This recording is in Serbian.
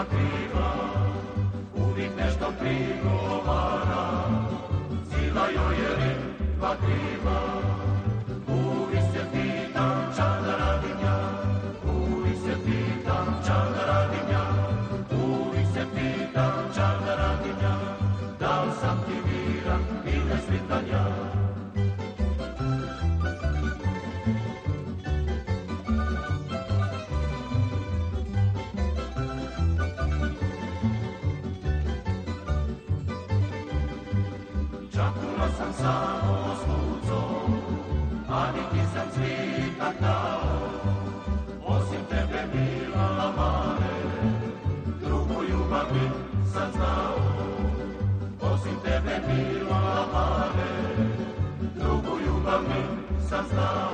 kriva, uvijek nešto prigovara, sila joj je ritva kriva. Uvijek se pitam ča da radim ja, uvijek se pitam ča da radim ja, uvijek se pitam ča da radim ja, da li sam ti miran ili nesretan ja. Čapuno sam samo sluco, a niti sam cvitak dao, osim tebe mila mare, drugu ljubav nisam znao. Osim tebe mila mare, drugu ljubav nisam znao.